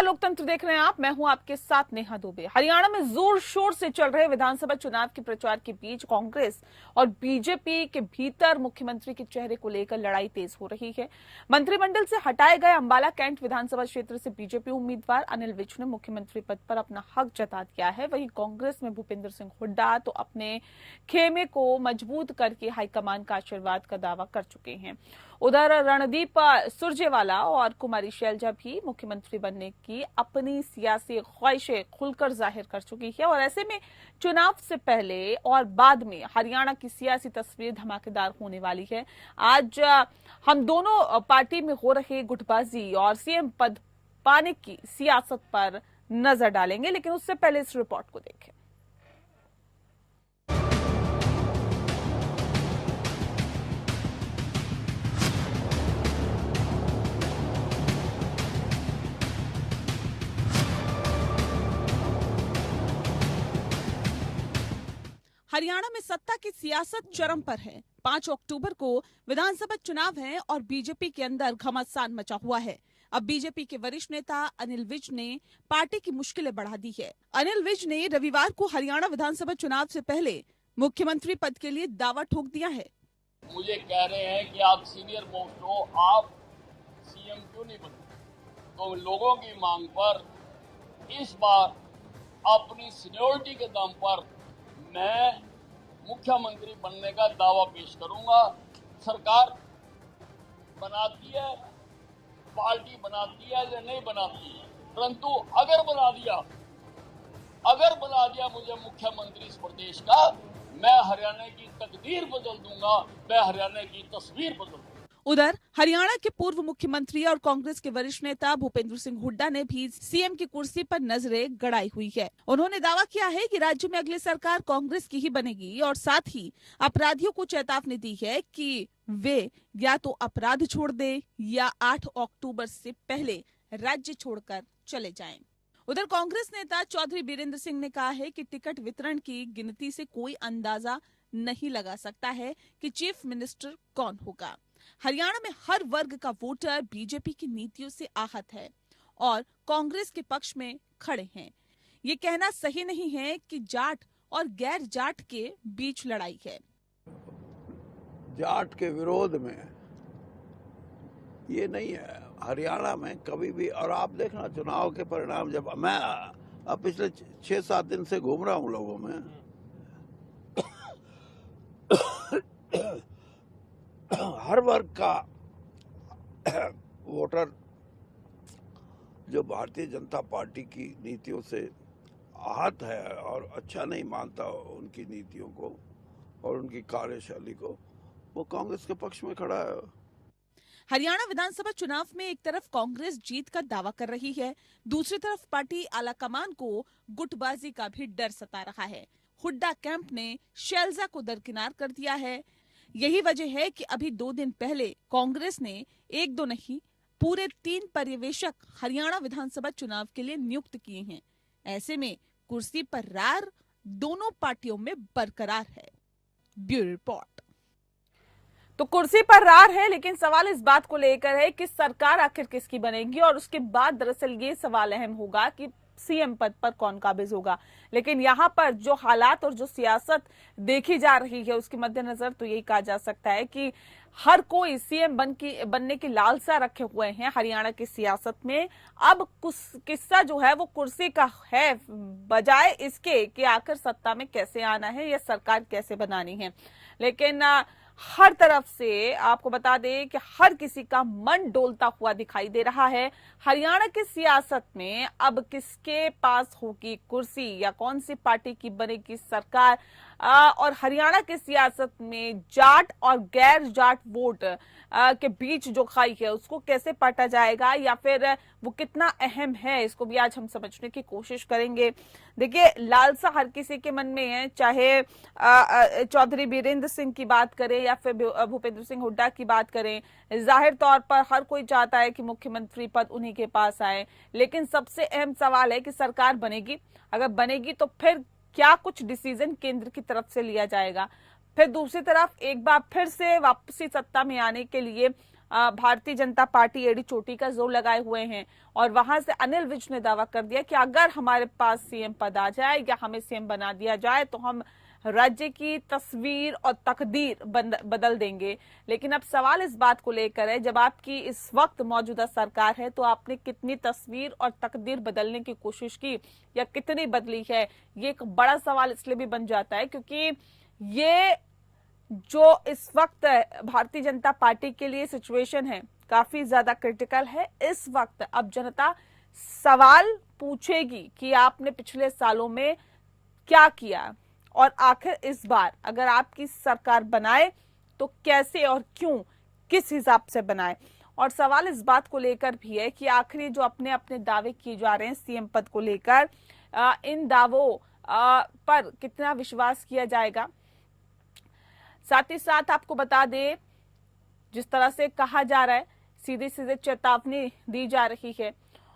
नमस्कार, लोकतंत्र देख रहे हैं आप। मैं हूं आपके साथ नेहा दुबे। हरियाणा में जोर शोर से चल रहे विधानसभा चुनाव के प्रचार के बीच कांग्रेस और बीजेपी के भीतर मुख्यमंत्री के चेहरे को लेकर लड़ाई तेज हो रही है। मंत्रिमंडल से हटाए गए अंबाला कैंट विधानसभा क्षेत्र से बीजेपी उम्मीदवार अनिल विज ने मुख्यमंत्री पद पर अपना हक जता दिया है। वहीं कांग्रेस में भूपेंद्र सिंह हुड्डा तो अपने खेमे को मजबूत करके हाईकमान का आशीर्वाद का दावा कर चुके हैं। उधर रणदीप सुरजेवाला और कुमारी शैलजा भी मुख्यमंत्री बनने की अपनी सियासी ख्वाहिशें खुलकर जाहिर कर चुकी है और ऐसे में चुनाव से पहले और बाद में हरियाणा की सियासी तस्वीर धमाकेदार होने वाली है। आज हम दोनों पार्टी में हो रहे गुटबाजी और सीएम पद पाने की सियासत पर नजर डालेंगे, लेकिन उससे पहले इस रिपोर्ट को देखें। हरियाणा में सत्ता की सियासत चरम पर है। 5 अक्टूबर को विधानसभा चुनाव है और बीजेपी के अंदर घमासान मचा हुआ है। अब बीजेपी के वरिष्ठ नेता अनिल विज ने पार्टी की मुश्किलें बढ़ा दी है। अनिल विज ने रविवार को हरियाणा विधानसभा चुनाव से पहले मुख्यमंत्री पद के लिए दावा ठोक दिया है। मुझे कह रहे हैं कि आप सीनियर मोस्ट हो, आप सीएम क्यों नहीं बनते? तो लोगों की मांग पर इस बार अपनी सीनियोरिटी के दम पर मैं मुख्यमंत्री बनने का दावा पेश करूंगा। सरकार बनाती है, पार्टी बनाती है या नहीं बनाती है, परंतु अगर बना दिया मुझे मुख्यमंत्री इस प्रदेश का, मैं हरियाणा की तकदीर बदल दूंगा, मैं हरियाणा की तस्वीर बदल दूंगा। उधर हरियाणा के पूर्व मुख्यमंत्री और कांग्रेस के वरिष्ठ नेता भूपेंद्र सिंह हुड्डा ने भी सीएम की कुर्सी पर नजरें गड़ाई हुई है। उन्होंने दावा किया है कि राज्य में अगली सरकार कांग्रेस की ही बनेगी और साथ ही अपराधियों को चेतावनी दी है कि वे या तो अपराध छोड़ दे या 8 अक्टूबर से पहले राज्य छोड़कर चले जाएं। उधर कांग्रेस नेता चौधरी बीरेंद्र सिंह ने कहा है कि टिकट वितरण की गिनती से कोई अंदाजा नहीं लगा सकता है कि चीफ मिनिस्टर कौन होगा। हरियाणा में हर वर्ग का वोटर बीजेपी की नीतियों से आहत है और कांग्रेस के पक्ष में खड़े हैं। ये कहना सही नहीं है कि जाट और गैर जाट के बीच लड़ाई है। जाट के विरोध में ये नहीं है हरियाणा में कभी भी। और आप देखना चुनाव के परिणाम, जब मैं अब पिछले 6-7 दिन से घूम रहा हूं लोगों में, हर वर्ग का वोटर जो भारतीय जनता पार्टी की नीतियों से आहत है और अच्छा नहीं मानता उनकी नीतियों को और उनकी कार्यशैली को, वो कांग्रेस के पक्ष में खड़ा है। हरियाणा विधानसभा चुनाव में एक तरफ कांग्रेस जीत का दावा कर रही है, दूसरी तरफ पार्टी आलाकमान को गुटबाजी का भी डर सता रहा है। हुड्डा कैंप ने शैलजा को दरकिनार कर दिया है। यही वजह है कि अभी 2 दिन पहले कांग्रेस ने 1-2 नहीं पूरे 3 पर्यवेक्षक हरियाणा विधानसभा चुनाव के लिए नियुक्त किए हैं। ऐसे में कुर्सी पर रार दोनों पार्टियों में बरकरार है। Bureau report. तो कुर्सी पर रार है, लेकिन सवाल इस बात को लेकर है कि सरकार आखिर किसकी बनेगी और उसके बाद दरअसल ये सवाल अहम होगा कि सीएम पद पर कौन काबिज होगा। लेकिन यहाँ पर जो हालात और जो सियासत देखी जा रही है उसके मद्देनजर तो यही कहा जा सकता है कि हर कोई सीएम बनने की लालसा रखे हुए हैं हरियाणा की सियासत में। अब कुछ किस्सा जो है वो कुर्सी का है, बजाय इसके कि आखिर सत्ता में कैसे आना है या सरकार कैसे बनानी है। लेकिन हर तरफ से आपको बता दें कि हर किसी का मन डोलता हुआ दिखाई दे रहा है। हरियाणा की सियासत में अब किसके पास होगी कुर्सी या कौन सी पार्टी की बनेगी सरकार, और हरियाणा की सियासत में जाट और गैर जाट वोट के बीच जो खाई है उसको कैसे पाटा जाएगा या फिर वो कितना अहम है, इसको भी आज हम समझने की कोशिश करेंगे। देखिए, लालसा हर किसी के मन में है, चाहे चौधरी बीरेंद्र सिंह की बात करें या फिर भूपेंद्र सिंह हुड्डा की बात करें। जाहिर तौर पर हर कोई चाहता है कि मुख्यमंत्री पद उन्हीं के पास आए, लेकिन सबसे अहम सवाल है कि सरकार बनेगी। अगर बनेगी तो फिर क्या कुछ डिसीजन केंद्र की तरफ से लिया जाएगा। फिर दूसरी तरफ एक बार फिर से वापसी सत्ता में आने के लिए भारतीय जनता पार्टी एड़ी चोटी का जोर लगाए हुए हैं और वहां से अनिल विज ने दावा कर दिया कि अगर हमारे पास सीएम पद आ जाए या हमें सीएम बना दिया जाए तो हम राज्य की तस्वीर और तकदीर बदल देंगे। लेकिन अब सवाल इस बात को लेकर है, जब आपकी इस वक्त मौजूदा सरकार है तो आपने कितनी तस्वीर और तकदीर बदलने की कोशिश की या कितनी बदली है। ये एक बड़ा सवाल इसलिए भी बन जाता है क्योंकि ये जो इस वक्त भारतीय जनता पार्टी के लिए सिचुएशन है काफी ज्यादा क्रिटिकल है। इस वक्त अब जनता सवाल पूछेगी कि आपने पिछले सालों में क्या किया और आखिर इस बार अगर आपकी सरकार बनाए तो कैसे और क्यों, किस हिसाब से बनाए। और सवाल इस बात को लेकर भी है कि आखिर जो अपने अपने दावे किए जा रहे हैं सीएम पद को लेकर, इन दावों पर कितना विश्वास किया जाएगा। साथ ही साथ आपको बता दें, जिस तरह से कहा जा रहा है, सीधे सीधे चेतावनी दी जा रही है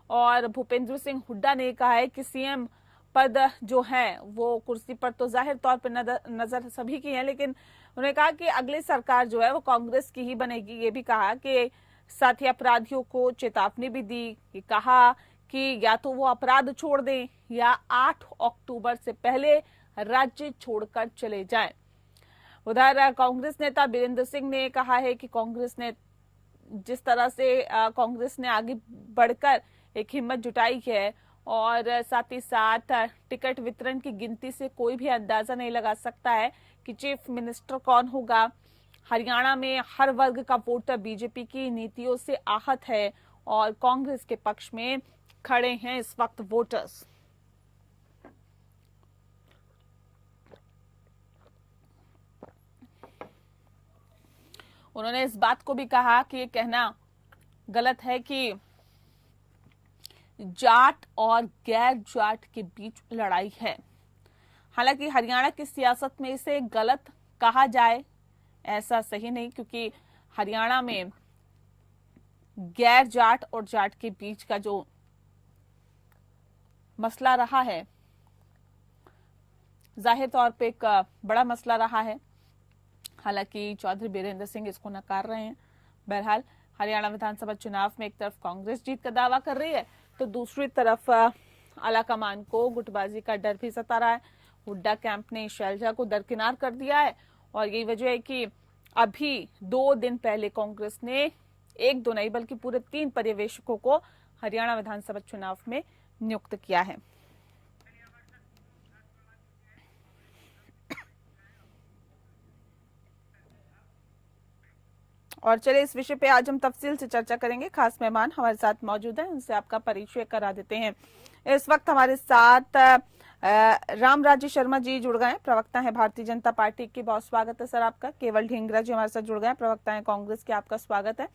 और भूपेंद्र सिंह हुड्डा ने कहा है कि सीएम पद जो है वो कुर्सी पर तो जाहिर तौर पर नजर सभी की है, लेकिन उन्होंने कहा कि अगली सरकार जो है वो कांग्रेस की ही बनेगी। ये भी कहा कि साथ ही अपराधियों को चेतावनी भी दी कि कहा कि या तो वो अपराध छोड़ दें या 8 अक्टूबर से पहले राज्य छोड़कर चले जाएं। उधर कांग्रेस नेता बीरेंद्र सिंह ने कहा है कि कांग्रेस ने जिस तरह से कांग्रेस ने आगे बढ़कर एक हिम्मत जुटाई है और साथ ही साथ टिकट वितरण की गिनती से कोई भी अंदाजा नहीं लगा सकता है कि चीफ मिनिस्टर कौन होगा। हरियाणा में हर वर्ग का वोटर बीजेपी की नीतियों से आहत है और कांग्रेस के पक्ष में खड़े हैं इस वक्त वोटर्स। उन्होंने इस बात को भी कहा कि ये कहना गलत है कि जाट और गैर जाट के बीच लड़ाई है। हालांकि हरियाणा की सियासत में इसे गलत कहा जाए ऐसा सही नहीं, क्योंकि हरियाणा में गैर जाट और जाट के बीच का जो मसला रहा है जाहिर तौर पे एक बड़ा मसला रहा है। हालांकि चौधरी बीरेंद्र सिंह इसको नकार रहे हैं। बहरहाल हरियाणा विधानसभा चुनाव में एक तरफ कांग्रेस जीत का दावा कर रही है तो दूसरी तरफ आलाकमान को गुटबाजी का डर भी सता रहा है। हुड्डा कैंप ने शैलजा को दरकिनार कर दिया है और यही वजह है कि अभी 2 दिन पहले कांग्रेस ने 1-2 नहीं बल्कि पूरे 3 पर्यवेक्षकों को हरियाणा विधानसभा चुनाव में नियुक्त किया है। और चलिए इस विषय पे आज हम तफसील से चर्चा करेंगे। खास मेहमान हमारे साथ मौजूद हैं, उनसे आपका परिचय करा देते हैं। इस वक्त हमारे साथ रामराजी शर्मा जी जुड़ गए हैं, प्रवक्ता हैं भारतीय जनता पार्टी के। बहुत स्वागत है सर आपका। केवल ढींगरा जी हमारे साथ जुड़ गए हैं, प्रवक्ता हैं कांग्रेस के, आपका स्वागत है।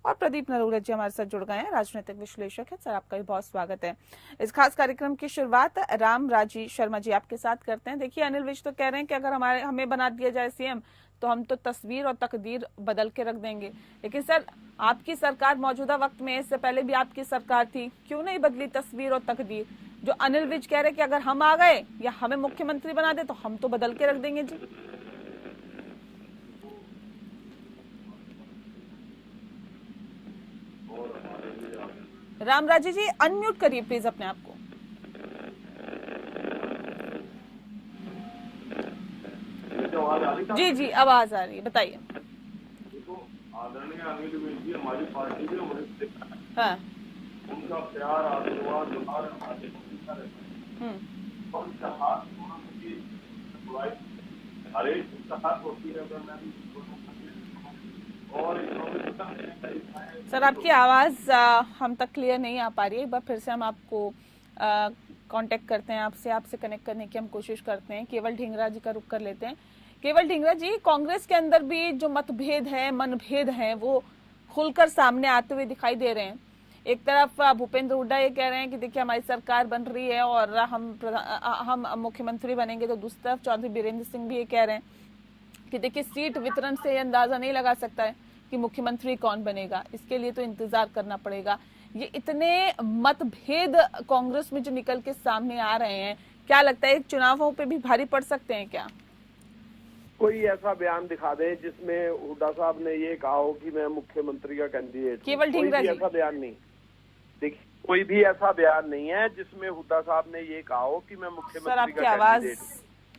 और प्रदीप नरूला जी हमारे साथ जुड़ गए हैं, राजनीतिक विश्लेषक है, सर आपका भी बहुत स्वागत है। इस खास कार्यक्रम की शुरुआत रामराजी शर्मा जी आपके साथ करते हैं। देखिए अनिल विज तो कह रहे हैं कि अगर हमें बना दिया जाए सीएम तो हम तो तस्वीर और तकदीर बदल के रख देंगे। लेकिन सर आपकी सरकार मौजूदा वक्त में, इससे पहले भी आपकी सरकार थी, क्यों नहीं बदली तस्वीर और तकदीर? जो अनिल विज कह रहे कि अगर हम आ गए या हमें मुख्यमंत्री बना दे तो हम तो बदल के रख देंगे जी। रामराजी जी अनम्यूट करिए प्लीज अपने आप को। जी जी आवाज आ रही है, बताइए। आदरणीय अनिल विज जी हमारी पार्टी के वरिष्ठ, हाँ, उनका प्यार आशीर्वाद हर एक होती है। और सर आपकी आवाज हम तक क्लियर नहीं आ पा रही है, एक बार फिर से हम आपको कांटेक्ट करते हैं, आपसे कनेक्ट करने की हम कोशिश करते हैं। केवल ढींगरा जी का रुख कर लेते हैं। केवल ढींगरा जी, कांग्रेस के अंदर भी जो मतभेद है, मनभेद है, वो खुलकर सामने आते हुए दिखाई दे रहे हैं। एक तरफ भूपेंद्र हुड्डा ये कह रहे हैं कि देखिए हमारी सरकार बन रही है और हम मुख्यमंत्री बनेंगे, तो दूसरी तरफ चौधरी बीरेंद्र सिंह भी ये कह रहे हैं कि देखिए सीट वितरण से अंदाजा नहीं लगा सकता है कि मुख्यमंत्री कौन बनेगा, इसके लिए तो इंतजार करना पड़ेगा। ये इतने मतभेद कांग्रेस में जो निकल के सामने आ रहे हैं, क्या लगता है चुनावों पे भी भारी पड़ सकते हैं क्या? कोई ऐसा बयान दिखा दें जिसमें हुड्डा साहब ने ये कहा हो कि मैं मुख्यमंत्री का कैंडिडेट। केवल ढींगरा जी ऐसा बयान नहीं, देखिए कोई भी ऐसा बयान नहीं है जिसमें हुड्डा साहब ने ये कहा हो कि मैं मुख्यमंत्री सर, आपकी आवाज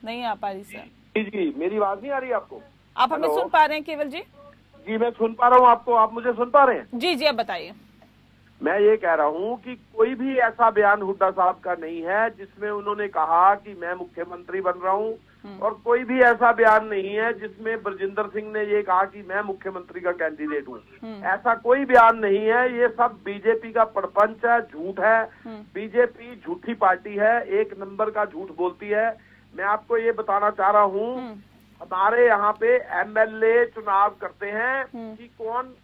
नहीं आ पा रही सर। जी मेरी आवाज नहीं आ रही आपको? आप हमें सुन पा रहे हैं केवल जी? जी मैं सुन पा रहा हूँ आपको, आप मुझे सुन पा रहे हैं? जी जी, अब बताइए। मैं ये कह रहा हूँ कि कोई भी ऐसा बयान हुड्डा साहब का नहीं है जिसमें उन्होंने कहा कि मैं मुख्यमंत्री बन रहा हूँ, और कोई भी ऐसा बयान नहीं है जिसमें ब्रजेंद्र सिंह ने ये कहा कि मैं मुख्यमंत्री का कैंडिडेट हूँ। ऐसा कोई बयान नहीं है, ये सब बीजेपी का प्रपंच है, झूठ है। बीजेपी झूठी पार्टी है, एक नंबर का झूठ बोलती है। मैं आपको ये बताना चाह रहा हूँ, हमारे यहाँ पे एमएलए चुनाव करते हैं कि कौन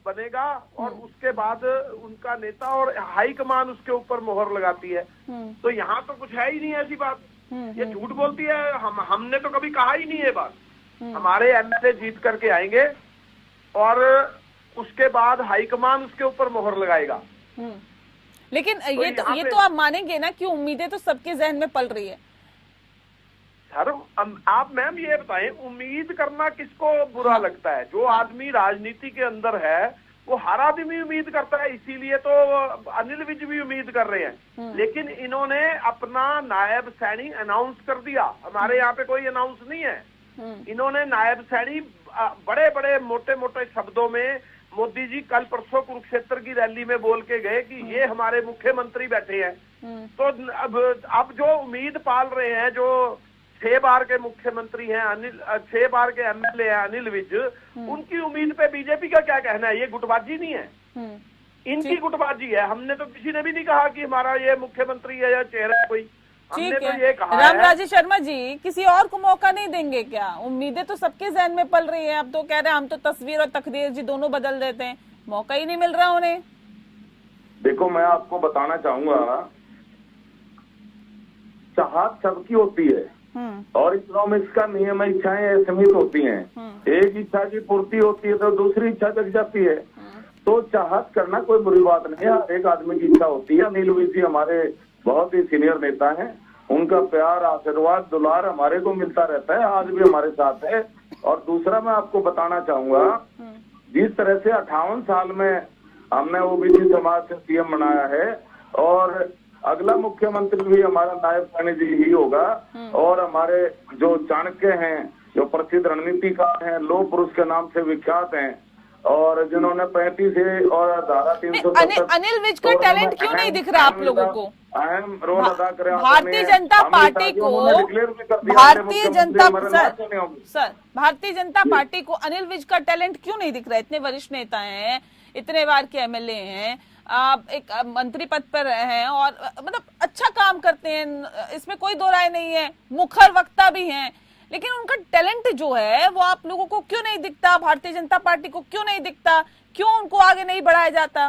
बनेगा, और उसके बाद उनका नेता और हाईकमान उसके ऊपर मोहर लगाती है। तो यहाँ तो कुछ है ही नहीं ऐसी बात, ये झूठ बोलती है। हमने तो कभी कहा ही नहीं है बात। हमारे एमएलए जीत करके आएंगे और उसके बाद हाईकमान उसके ऊपर मोहर लगाएगा। लेकिन तो ये तो आप मानेंगे ना कि उम्मीदें तो सबके जहन में पल रही है। सर आप मैम ये बताएं, उम्मीद करना किसको बुरा लगता है? जो आदमी राजनीति के अंदर है वो हर आदमी उम्मीद करता है, इसीलिए तो अनिल विज भी उम्मीद कर रहे हैं। लेकिन इन्होंने अपना नायब सैनी अनाउंस कर दिया, हमारे यहाँ पे कोई अनाउंस नहीं है। इन्होंने नायब सैनी बड़े बड़े मोटे मोटे शब्दों में, मोदी जी कल परसों कुरुक्षेत्र की रैली में बोल के गए कि ये हमारे मुख्यमंत्री बैठे हैं। तो अब जो उम्मीद पाल रहे हैं, जो 6 बार के मुख्यमंत्री हैं अनिल, 6 बार के एमएलए हैं अनिल विज, उनकी उम्मीद पे बीजेपी का क्या कहना है? ये गुटबाजी नहीं है, इनकी गुटबाजी है। हमने तो किसी ने भी नहीं कहा कि हमारा ये मुख्यमंत्री है या चेहरा है कोई। हमने तो ये कहा रामराजे शर्मा जी, किसी और को मौका नहीं देंगे क्या? उम्मीदें तो सबके जहन में पल रही है। अब तो कह रहे हैं हम तो तस्वीर और तकदीर जी दोनों बदल देते हैं, मौका ही नहीं मिल रहा उन्हें। देखो मैं आपको बताना चाहूंगा, चाहत सबकी होती है और इकोनॉमिक्स का नियम है, इच्छाएं सीमित होती हैं। एक इच्छा की पूर्ति होती है तो दूसरी इच्छा जग जाती है। तो चाहत करना कोई बुरी बात नहीं है, एक आदमी की इच्छा होती है। अनिल विज जी हमारे बहुत ही सीनियर नेता हैं, उनका प्यार आशीर्वाद दुलार हमारे को मिलता रहता है, आज भी हमारे साथ है। और दूसरा मैं आपको बताना चाहूंगा, जिस तरह से 58 साल में हमने ओबीसी समाज से सीएम बनाया है और अगला मुख्यमंत्री भी हमारा नायब सैनी जी ही होगा। और हमारे जो चाणक्य हैं, जो प्रसिद्ध रणनीतिकार हैं, लोह पुरुष के नाम से विख्यात हैं, और जिन्होंने 35 और धारा 370 अनिल विज का टैलेंट क्यों नहीं दिख रहा आप लोगों को? अहम रोल अदा करे। भारतीय जनता पार्टी को, भारतीय जनता पार्टी को अनिल विज का टैलेंट क्यों नहीं दिख रहा? इतने वरिष्ठ नेता हैं, इतने बार के एमएलए हैं, आप एक मंत्री पद पर हैं और मतलब अच्छा काम करते हैं, इसमें कोई दो राय नहीं है, मुखर वक्ता भी हैं, लेकिन उनका टैलेंट जो है वो आप लोगों को क्यों नहीं दिखता? भारतीय जनता पार्टी को क्यों नहीं दिखता? क्यों उनको आगे नहीं बढ़ाया जाता?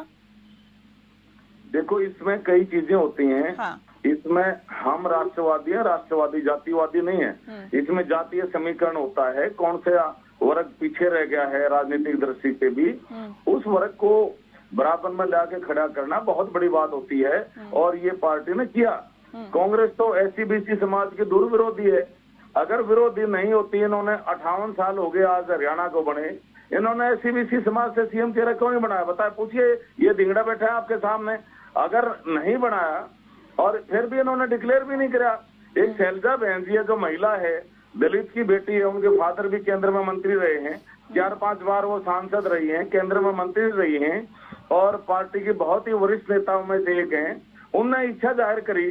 देखो इसमें कई चीजें होती हैं। हाँ। इसमें हम राष्ट्रवादी है, राष्ट्रवादी जातिवादी नहीं है। इसमें जातीय समीकरण होता है, कौन से वर्ग पीछे रह गया है राजनीतिक दृष्टि से भी, उस वर्ग को बराबर में लाके खड़ा करना बहुत बड़ी बात होती है। और ये पार्टी ने किया। कांग्रेस तो एससी-बीसी समाज की दूर विरोधी है। अगर विरोधी नहीं होती, इन्होंने 58 साल हो गए आज हरियाणा को बने, इन्होंने एससी-बीसी समाज से सीएम चेहरा क्यों नहीं बनाया? बताए, पूछिए, ये धिंगड़ा बैठा है आपके सामने। अगर नहीं बनाया और फिर भी इन्होंने डिक्लेयर भी नहीं किया। एक शैलजा बहन जी है जो महिला है, दलित की बेटी है, उनके फादर भी केंद्र में मंत्री रहे हैं, 4-5 बार वो सांसद रही हैं, केंद्र में मंत्री रही हैं और पार्टी की बहुत ही वरिष्ठ नेताओं में से एक हैं। उनने इच्छा जाहिर करी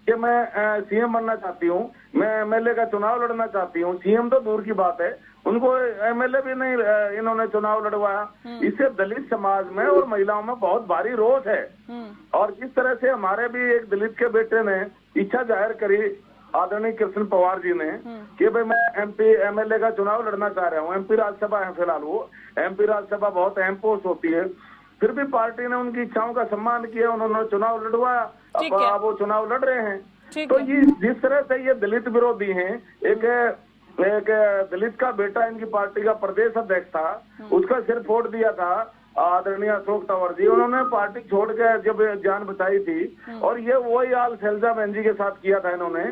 कि मैं सीएम बनना चाहती हूँ, मैं एमएलए का चुनाव लड़ना चाहती हूँ। सीएम तो दूर की बात है, उनको एमएलए भी नहीं इन्होंने चुनाव लड़वाया। इससे दलित समाज में और महिलाओं में बहुत भारी रोष है। और जिस तरह से हमारे भी एक दलित के बेटे ने इच्छा जाहिर करी आदरणीय कृष्ण पवार जी ने कि भाई मैं एमपी एमएलए का चुनाव लड़ना चाह रहा हूँ। एमपी राज्यसभा है फिलहाल, वो एमपी राज्यसभा बहुत अहम पोस्ट होती है। फिर भी पार्टी ने उनकी इच्छाओं का सम्मान किया, उन्होंने चुनाव लड़वाया, अब वो चुनाव लड़ रहे हैं। तो ये जिस तरह से ये दलित विरोधी हैं, एक दलित का बेटा इनकी पार्टी का प्रदेश अध्यक्ष था, उसका सिर फोड़ दिया था आदरणीय अशोक तंवर जी, उन्होंने पार्टी छोड़ के जब जान बचाई थी। और ये वही हाल शैलजा बहन जी के साथ किया था इन्होंने।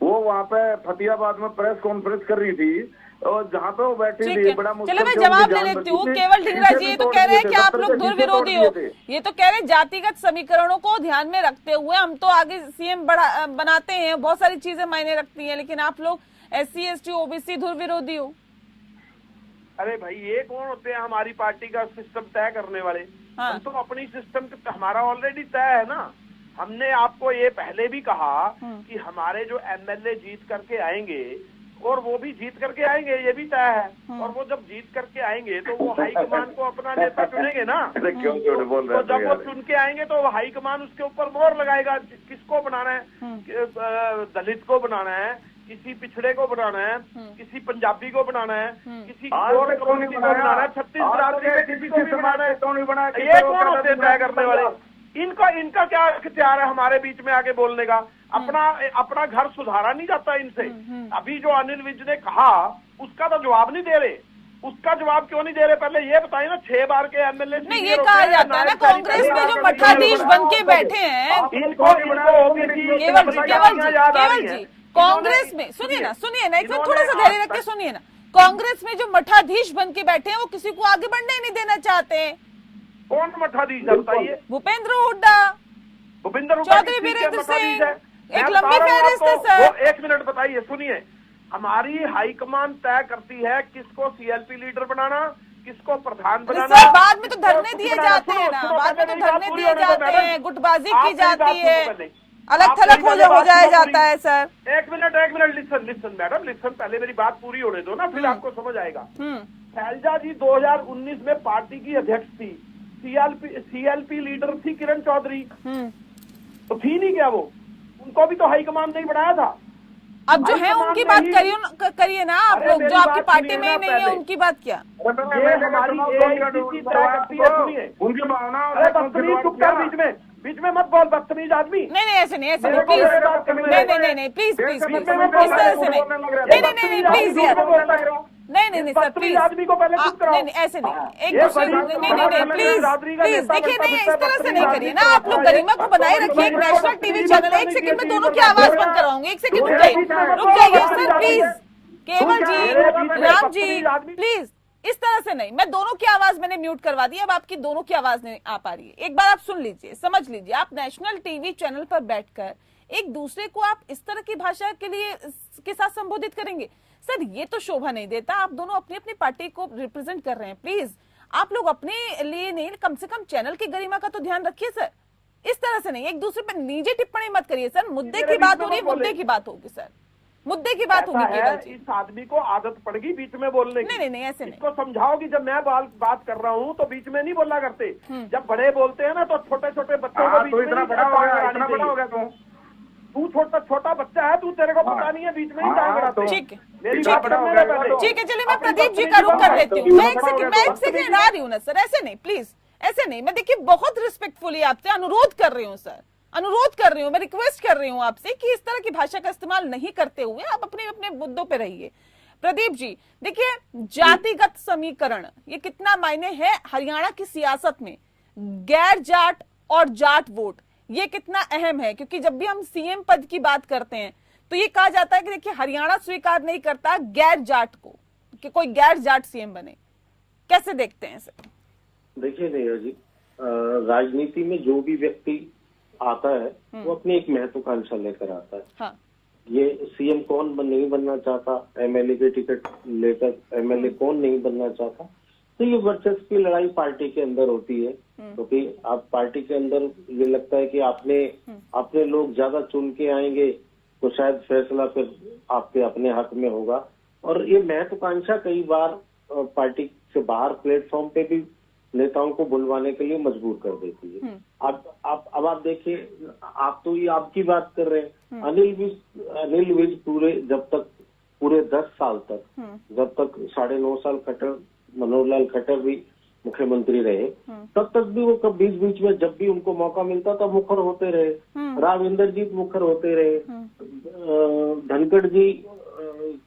वो वहां पे फतेहाबाद में प्रेस कॉन्फ्रेंस कर रही थी और जहाँ पे वो बैठी ठीक थी है, बड़ा मुश्किल चलो मैं से जवाब उनकी ले जान लेती हूँ। बची थी। केवल ढींगरा जी ये तो कह रहे हैं कि आप लोग धुर विरोधी हो, ये तो कह रहे हैं जातिगत समीकरणों को ध्यान में रखते हुए हम तो आगे सीएम बनाते हैं, बहुत सारी चीजें मायने रखती हैं, लेकिन आप लोग SC ST OBC धुर विरोधी हो। अरे भाई ये कौन होते हैं हमारी पार्टी का सिस्टम तय करने वाले? हाँ। हम तो अपनी सिस्टम हमारा ऑलरेडी तय है ना। हमने आपको ये पहले भी कहा कि हमारे जो MLA जीत करके आएंगे और वो भी जीत करके आएंगे, ये भी तय है। और वो जब जीत करके आएंगे तो वो हाईकमान को अपना नेता चुनेंगे ना। अरे क्यों झूठ बोल रहे तो जब वो चुन के आएंगे तो हाईकमान उसके ऊपर मोहर लगाएगा, किसको बनाना है, दलित को बनाना है, किसी पिछड़े को बनाना है, किसी पंजाबी को बनाना है, किसी और कम्युनिटी को बनाना है, छत्तीसगढ़ में किसी को भी बनाना है। ये कौन होते हैं तय करने वाले? इनका क्या इख्तियार है हमारे बीच में आके बोलने का? अपना घर सुधारा नहीं जाता इनसे। अभी जो अनिल विज ने कहा उसका तो जवाब नहीं दे रहे। उसका जवाब क्यों नहीं दे रहे पहले ये बताइए ना। 6 बार के MLA नहीं, ये कहा जाता है ना कांग्रेस में जो मठाधीश बन के बैठे हैं, केवल जी कांग्रेस में, सुनिए ना एक मिनट थोड़ा सा धैर्य रख के सुनिए ना। कांग्रेस में जो मठाधीश बन के बैठे हैं वो किसी को आगे बढ़ने नहीं देना चाहते। कौन मठाधीश है बताइए? भूपेंद्र हुड्डा, चौधरी वीरेंद्र सिंह, एक लंबी फहरिस्त है सर। 1 मिनट बताइए, सुनिए। हमारी हाईकमान तय करती है किसको CLP लीडर बनाना, किसको प्रधान बनाना। सर बाद में तो धरने दिए जाते हैं ना, बाद में तो धरने दिए जाते हैं, गुटबाजी की जाती है, अलग थलग हो जाया जाता है sir. 1 minute listen madam, listen. पहले मेरी बात पूरी होने दो ना, फिर आपको समझ आएगा। शैलजा जी 2019 में पार्टी की अध्यक्ष थी। CLP लीडर थी किरण चौधरी, तो थी नहीं क्या वो? उनको भी तो हाईकमान नहीं बनाया था। अब जो है उनकी बात करिए ना आप लोग, जो आपकी पार्टी में ही नहीं है उनकी बात क्या? ये हमारी AICC तय करती है। सुनिए, उनकी भावना। अरे बदतमीज चुप कर, बीच में मत बोल बदतमीज आदमी। नहीं ऐसे नहीं प्लीज, नहीं प्लीज इस तरह से नहीं प्लीज यार, नहीं सर प्लीज आदमी को पहले चुप कराओ। नहीं ऐसे नहीं, एक दूसरे प्लीज देखिए, नहीं इस तरह से नहीं करिए ना। आप लोग गरिमा को बनाए रखिए। एक नेशनल टीवी चैनल है, 1 सेकंड में दोनों की आवाज बंद कराऊंगी। 1 सेकंड रुक जाइए सर प्लीज। केवल जी, राम जी प्लीज इस तरह से नहीं। मैं दोनों की आवाज मैंने म्यूट करवा दी, अब आपकी दोनों की आवाज नहीं आ पा रही है। एक बार आप सुन लीजिए, समझ लीजिए। आप नेशनल टीवी चैनल पर बैठकर एक दूसरे को आप इस तरह की भाषा के साथ संबोधित करेंगे सर, ये तो शोभा नहीं देता। आप दोनों अपनी अपनी पार्टी को रिप्रेजेंट कर रहे हैं, प्लीज आप लोग अपने लिए नहीं, कम से कम चैनल की गरिमा का तो ध्यान रखिए सर। इस तरह से नहीं, एक दूसरे पर निजी टिप्पणी मत करिए सर। मुद्दे की बात हो रही है, मुद्दे की बात होगी सर, मुद्दे की बात होगी। केवल जी इस आदमी को आदत पड़ गई बीच में बोलने की। नहीं ऐसे नहीं। इसको समझाओ कि जब मैं बात कर रहा हूँ तो बीच में नहीं बोला करते। जब बड़े बोलते हैं ना तो छोटे छोटे बच्चों को बीच में इतना बड़ा हो गया तू छोटा बच्चा है, तू तेरे को पता नहीं है, बीच में ही टाइम बढ़ाते। ठीक है चलिए मैं प्रदीप जी का रुख कर लेती हूँ। मैं एक सेकंड आ रही हूँ ना सर, ऐसे नहीं प्लीज, ऐसे नहीं। मैं देखिए बहुत रिस्पेक्टफुली आपसे अनुरोध कर रही हूँ सर, अनुरोध कर रही हूँ, मैं रिक्वेस्ट कर रही हूँ आपसे कि इस तरह की भाषा का इस्तेमाल नहीं करते हुए आप अपने अपने मुद्दों पे रहिए। प्रदीप जी देखिए, जातिगत समीकरण ये कितना मायने है हरियाणा की सियासत में, गैर जाट और जाट वोट ये कितना अहम है, क्योंकि जब भी हम CM पद की बात करते हैं तो ये कहा जाता है कि देखिए हरियाणा स्वीकार नहीं करता गैर जाट को, कि कोई गैर जाट CM बने। कैसे देखते हैं सर? देखिए नेहा जी, राजनीति में जो भी व्यक्ति आता है वो अपनी एक महत्वाकांक्षा लेकर आता है। हाँ। ये CM कौन नहीं बनना चाहता, MLA के टिकट लेकर MLA कौन नहीं बनना चाहता, तो ये वर्चस्व की लड़ाई पार्टी के अंदर होती है। क्योंकि आप पार्टी के अंदर ये लगता है कि अपने लोग ज्यादा चुन के आएंगे तो शायद फैसला फिर आपके अपने हक में होगा। और ये महत्वाकांक्षा कई बार पार्टी से बाहर प्लेटफॉर्म पे भी नेताओं को बुलवाने के लिए मजबूर कर देती है। अब आप देखिए, आप तो ये आपकी बात कर रहे हैं, अनिल विज पूरे 10 साल तक, जब तक 9.5 साल मनोहर लाल खट्टर भी मुख्यमंत्री रहे, तब तक भी वो बीच में जब भी उनको मौका मिलता तब मुखर होते रहे। राव इंद्रजीत मुखर होते रहे, धनखड़ जी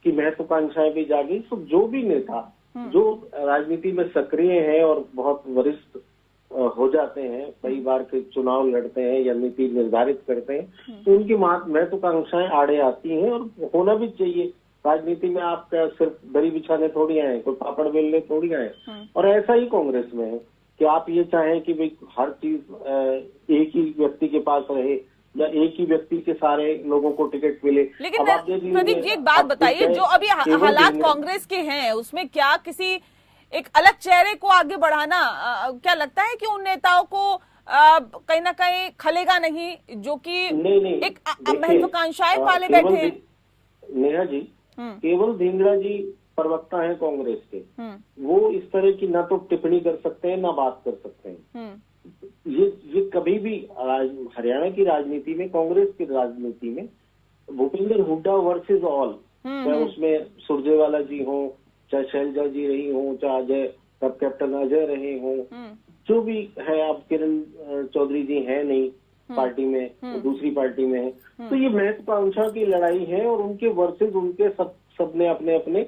की महत्वाकांक्षाएं भी जागी। तो जो भी नेता जो राजनीति में सक्रिय है और बहुत वरिष्ठ हो जाते हैं, कई बार के चुनाव लड़ते हैं या नीति निर्धारित करते हैं, तो उनकी महत्वाकांक्षाएं आड़े आती हैं और होना भी चाहिए। राजनीति में आप सिर्फ दरी बिछाने थोड़ी आए, कोई पापड़ बेलने थोड़ी आए। और ऐसा ही कांग्रेस में है कि आप ये चाहें कि भाई हर चीज एक ही व्यक्ति के पास रहे या एक ही व्यक्ति के सारे लोगों को टिकट मिले। लेकिन प्रदीप जी एक बात बताइए, जो अभी हालात कांग्रेस के हैं उसमें क्या किसी एक अलग चेहरे को आगे बढ़ाना क्या लगता है कि उन नेताओं को कहीं ना कहीं खलेगा नहीं, जो कि एक महत्वाकांक्षाएं पाले बैठे हैं? नेहा जी, केवल धिंगड़ा जी प्रवक्ता है कांग्रेस के, वो इस तरह की ना तो टिप्पणी कर सकते हैं ना बात कर सकते हैं। ये कभी भी हरियाणा की राजनीति में, कांग्रेस की राजनीति में भूपेंद्र हुड्डा वर्सेस ऑल, चाहे उसमें सुरजेवाला जी हो, चाहे शैलजा जी रही हो, चाहे अजय सब कैप्टन अजय रहे हो, जो भी है, आप किरण चौधरी जी है नहीं पार्टी में, तो दूसरी पार्टी में है, तो ये महत्वाकांक्षा की लड़ाई है और उनके वर्सेस उनके सबने अपने अपने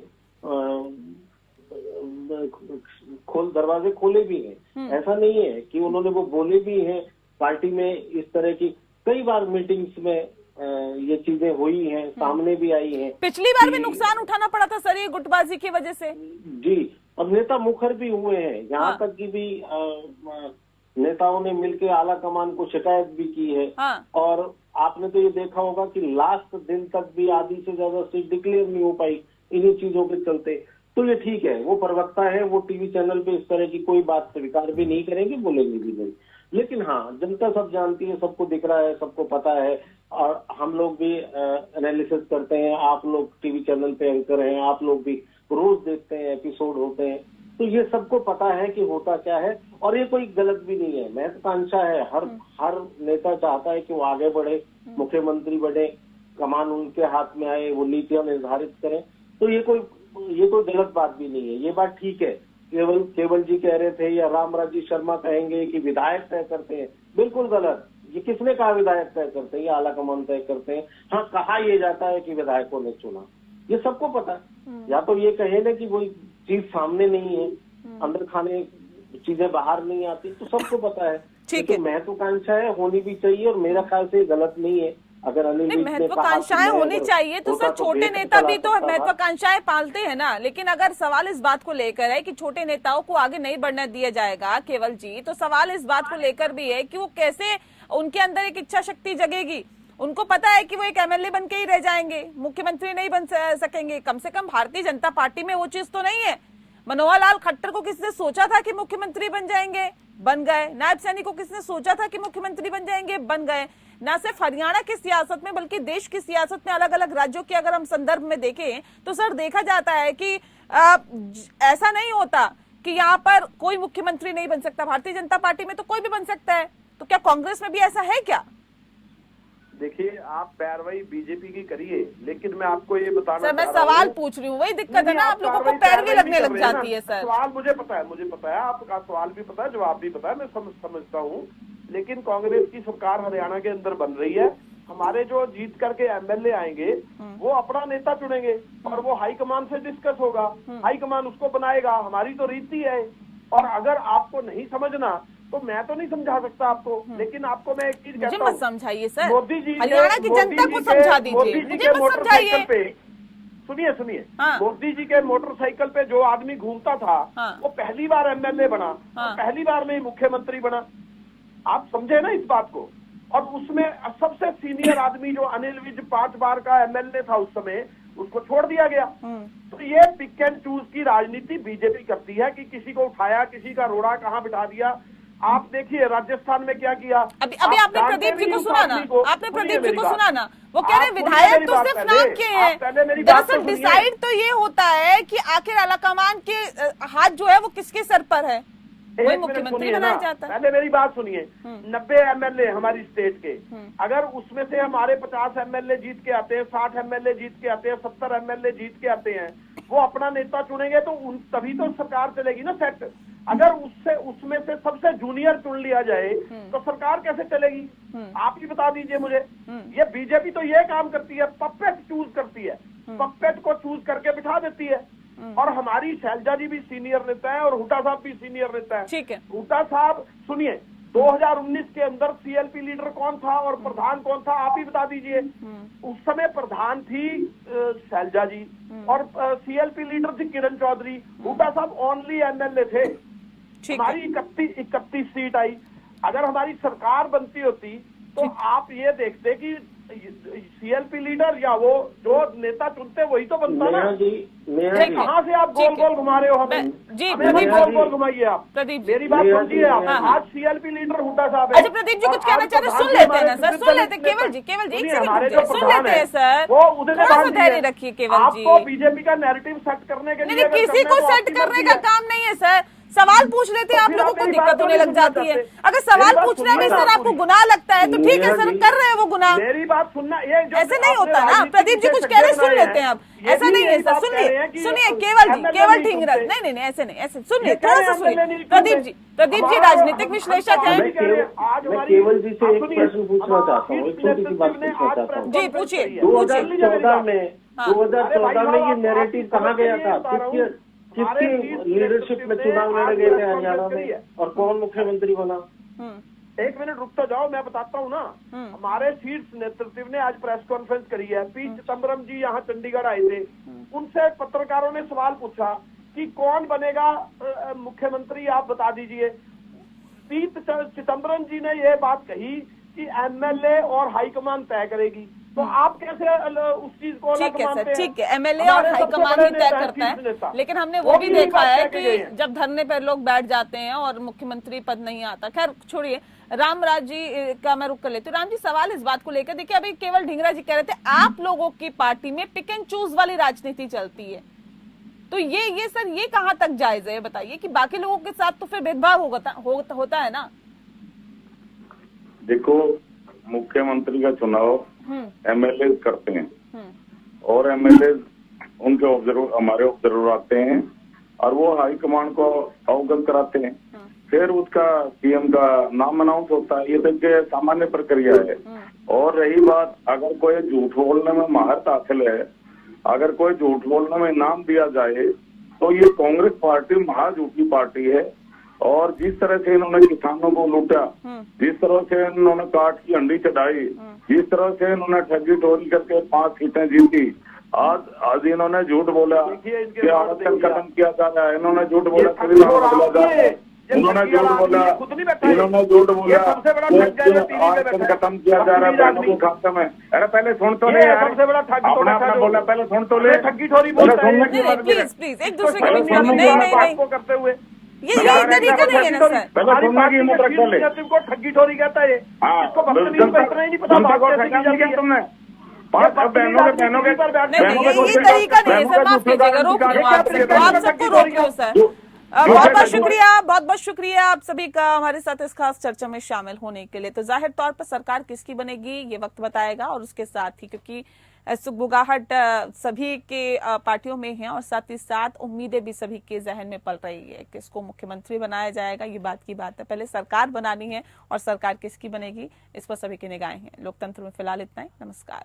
दरवाजे खोले भी हैं। ऐसा नहीं है कि उन्होंने वो बोले भी हैं पार्टी में। इस तरह की कई बार मीटिंग्स में ये चीजें हुई हैं, सामने भी आई हैं। पिछली बार भी नुकसान उठाना पड़ा था सर ये गुटबाजी की वजह से। जी, और नेता मुखर भी हुए हैं, यहाँ तक कि भी नेताओं ने मिलकर आला कमान को शिकायत भी की है। और आपने तो ये देखा होगा कि लास्ट दिन तक भी आधी से ज्यादा सीट डिक्लेयर नहीं हो पाई इन्हीं चीजों के चलते। तो ये ठीक है, वो प्रवक्ता है, वो टीवी चैनल पे इस तरह की कोई बात स्वीकार भी नहीं करेंगे, बोलेंगे भी नहीं। लेकिन हाँ, जनता सब जानती है, सबको दिख रहा है, सबको पता है, और हम लोग भी एनालिसिस करते हैं, आप लोग टीवी चैनल पे एंकर हैं, आप लोग भी रोज देखते हैं, एपिसोड होते हैं, तो ये सबको पता है कि होता क्या है। और ये कोई गलत भी नहीं है, महत्वाकांक्षा है, हर नेता चाहता है कि वो आगे बढ़े, मुख्यमंत्री बने, कमान उनके हाथ में आए, वो नीतियां निर्धारित करें। तो ये कोई गलत बात भी नहीं है, ये बात ठीक है। केवल जी कह रहे थे या रामराजी शर्मा कहेंगे कि विधायक तय करते हैं, बिल्कुल गलत। ये किसने कहा विधायक तय करते हैं या आलाकमान तय करते हैं? हाँ, कहा यह जाता है कि विधायकों ने चुना, ये सबको पता है। या तो ये कहे ना कि कोई चीज सामने नहीं है, अंदर खाने चीजें बाहर नहीं आती, तो सबको पता है। तो महत्वाकांक्षा है, होनी भी चाहिए, और मेरा ख्याल से गलत नहीं है। अगर महत्वाकांक्षाएं होनी चाहिए तो सर छोटे नेता भी तो महत्वाकांक्षाएं पालते हैं ना। लेकिन अगर सवाल इस बात को लेकर है कि छोटे नेताओं को आगे नहीं बढ़ने दिया जाएगा केवल जी, तो सवाल इस बात को लेकर भी है कि वो कैसे, उनके अंदर एक इच्छा शक्ति जगेगी। उनको पता है कि वो एक एमएलए बन के ही रह जाएंगे, मुख्यमंत्री नहीं बन सकेंगे। कम से कम भारतीय जनता पार्टी में वो चीज तो नहीं है। मनोहर लाल खट्टर को किसने सोचा था कि मुख्यमंत्री बन जाएंगे? बन गए। नायब सैनी को किसने सोचा था कि मुख्यमंत्री बन जाएंगे? बन गए। न सिर्फ हरियाणा की सियासत में बल्कि देश की सियासत में अलग अलग राज्यों के अगर हम संदर्भ में देखें तो सर देखा जाता है कि ऐसा नहीं होता कि यहाँ पर कोई मुख्यमंत्री नहीं बन सकता। भारतीय जनता पार्टी में तो कोई भी बन सकता है, तो क्या कांग्रेस में भी ऐसा है क्या? देखिए, आप पैरवाई बीजेपी की करिए, लेकिन मैं आपको ये बताना सर, मैं सवाल पूछ रही हूँ, वही दिक्कत है ना, आप लोगों को पैरवी लगने लग जाती है। सर सवाल मुझे पता है, आपका सवाल भी पता है, जवाब भी पता है, मैं समझता हूँ। लेकिन कांग्रेस की सरकार हरियाणा के अंदर बन रही है। हमारे जो जीत करके एमएलए आएंगे वो अपना नेता चुनेंगे और वो हाईकमान से डिस्कस होगा, हाईकमान उसको बनाएगा। हमारी तो रीति है। और अगर आपको नहीं समझना तो मैं तो नहीं समझा सकता आपको, लेकिन आपको मैं एक चीज कहता हूँ, समझाइए सर, मोदी जी हरियाणा की जनता को समझा दीजिए, मोदी जी के मोटरसाइकिल पे, सुनिए, मोदी जी के मोटरसाइकिल पे जो आदमी घूमता था वो पहली बार एमएलए बना, पहली बार में मुख्यमंत्री बना। आप समझे ना इस बात को? और उसमें सबसे सीनियर आदमी जो अनिल विज 5 बार का एमएलए था उस समय, उसको छोड़ दिया गया। तो ये पिक एंड चूज की राजनीति बीजेपी करती है कि किसी को उठाया, किसी का रोड़ा कहाँ बिठा दिया। आप देखिए राजस्थान में क्या किया। अभी आपने प्रदीप जी को सुना ना, वो कह रहे विधायक तो सिर्फ नाम के हैं। दरअसल डिसाइड तो ये होता है कि आखिर आलाकमान के हाथ जो है वो किसके सर पर है, वही मुख्यमंत्री बनाया जाता है। पहले मेरी बात सुनिए। 90 एमएलए हमारी स्टेट के, अगर उसमें से हमारे 50 एमएलए जीत के आते हैं, 60 एमएलए जीत के आते हैं, 70 एमएलए जीत के आते हैं, वो अपना नेता चुनेंगे तो तभी तो सरकार चलेगी ना सेट। अगर उसमें से सबसे जूनियर चुन लिया जाए तो सरकार कैसे चलेगी? आप ही बता दीजिए मुझे। ये बीजेपी तो ये काम करती है, पपेट चूज करती है, पपेट को चूज करके बिठा देती है। और हमारी शैलजा जी भी सीनियर नेता है और हुड्डा साहब भी सीनियर नेता है। ठीक है। हुड्डा साहब सुनिए, 2019 के अंदर सीएलपी लीडर कौन था और प्रधान कौन था, आप ही बता दीजिए। उस समय प्रधान थी शैलजा जी और सीएलपी लीडर थी किरण चौधरी। हुड्डा साहब ओनली एमएलए थे। हमारी 31 सीट आई। अगर हमारी सरकार बनती होती तो आप ये देखते कि सीएलपी लीडर या वो जो नेता चुनते वही तो बनता ना। कहाँ से आप गोल गोल घुमा रहे हो हमें? जी हमें गोल गोल घुमाइए आप। प्रदीप मेरी बात समझिए आप। आज सीएलपी लीडर हुड्डा साहब है। अच्छा प्रदीप जी कुछ कहना चाह रहे हैं, सुन लेते हैं ना सर, सुन लेते हैं केवल जी सुन लेते हैं सर, वो उन्होंने थोड़ा सा धैर्य रखिए केवल जी। आपको बीजेपी का नैरेटिव सेट करने के लिए नहीं किसी को सेट करने का काम नहीं है सर, सवाल पूछ लेते हैं, आप लोगों को दिक्कत होने लग जाती है। अगर सवाल पूछने में सर आपको गुनाह लगता है तो ठीक है सर, कर रहे हैं वो गुनाह। मेरी बात सुनना, ये ऐसे नहीं होता ना। प्रदीप जी कुछ कह रहे हैं, सुन लेते हैं आप। ऐसा नहीं है सर, सुनिए केवल ढींगरा नहीं ऐसे नहीं, ऐसे सुनिए, थोड़ा सा सुनिए। प्रदीप जी राजनीतिक विश्लेषक हैं। मैं केवल जी से एक प्रश्न पूछना चाहता हूँ, एक छोटी सी बात पूछना चाहता हूँ। जी पूछिए। 2014 में ये नैरेटिव कहाँ गया था? किसकी लीडरशिप में चुनाव लड़े गए थे हरियाणा में और कौन मुख्यमंत्री बना? एक मिनट रुक तो जाओ, मैं बताता हूँ ना। हमारे शीर्ष नेतृत्व ने आज प्रेस कॉन्फ्रेंस करी है। पी चिदम्बरम जी यहाँ चंडीगढ़ आए थे। उनसे पत्रकारों ने सवाल पूछा कि कौन बनेगा मुख्यमंत्री, आप बता दीजिए। पी चिदम्बरम जी ने यह बात कही कि एमएलए और हाईकमान तय करेगी। तो आप कैसे उस चीज को ठीक है सर, ठीक है, एमएलए और हाईकमान ही तय करता है। लेकिन हमने वो भी देखा है कि जब धरने पर लोग बैठ जाते हैं और मुख्यमंत्री पद नहीं आता। खैर छोड़िए, रामराज जी का मैं रुक कर लेती हूँ। राम जी सवाल इस बात को लेकर, देखिए अभी केवल ढींगरा जी कह रहे थे आप लोगों की पार्टी में पिक एंड चूज वाली राजनीति चलती है, तो ये सर ये कहाँ तक जायज है बताइए कि बाकी लोगों के साथ तो फिर भेदभाव होता है ना। देखो, मुख्यमंत्री का चुनाव एमएलए करते हैं और एमएलए उनके हमारे ऑब्जर्वर आते हैं और वो हाईकमान को अवगत कराते हैं। फिर उसका सीएम का नाम अनाउंस होता है। ये तो सामान्य प्रक्रिया है। और रही बात, अगर कोई झूठ बोलने में महारत हासिल है, अगर कोई झूठ बोलने में इनाम दिया जाए तो ये कांग्रेस पार्टी महाझूठी पार्टी है। और जिस तरह से इन्होंने किसानों को लूटा, जिस तरह से इन्होंने काट की हंडी चढ़ाई, जिस तरह से इन्होंने ठगी टोरी करके 5 सीटें जीती, आज इन्होंने झूठ बोला कि आरक्षण खत्म किया जा रहा है। इन्होंने झूठ बोला उन्होंने झूठ बोला आरक्षण खत्म किया जा रहा है बहनों के खाते में। अरे पहले सुन तो ले, सबसे बड़ा ठग बोला, पहले सुन तो ले। ठगी ठोरी प्लीज एक दूसरे को करते हुए ये तरीका नहीं है ना सर। को ठगी ठोरी कहता है। इसको इतना ही नहीं पता तुमने। ये तरीका नहीं है सर, माफ कीजिएगा, रोक आप सबको रोक लो सर। बहुत बहुत शुक्रिया आप सभी का हमारे साथ इस खास चर्चा में शामिल होने के लिए। तो जाहिर तौर पर सरकार किसकी बनेगी ये वक्त बताएगा, और उसके साथ ही क्योंकि सुगबुगाहट सभी के पार्टियों में है और साथ ही साथ उम्मीदें भी सभी के जहन में पल रही है कि इसको मुख्यमंत्री बनाया जाएगा। ये बात की बात है, पहले सरकार बनानी है और सरकार किसकी बनेगी इस पर सभी की निगाहें हैं। लोकतंत्र में फिलहाल इतना ही। नमस्कार।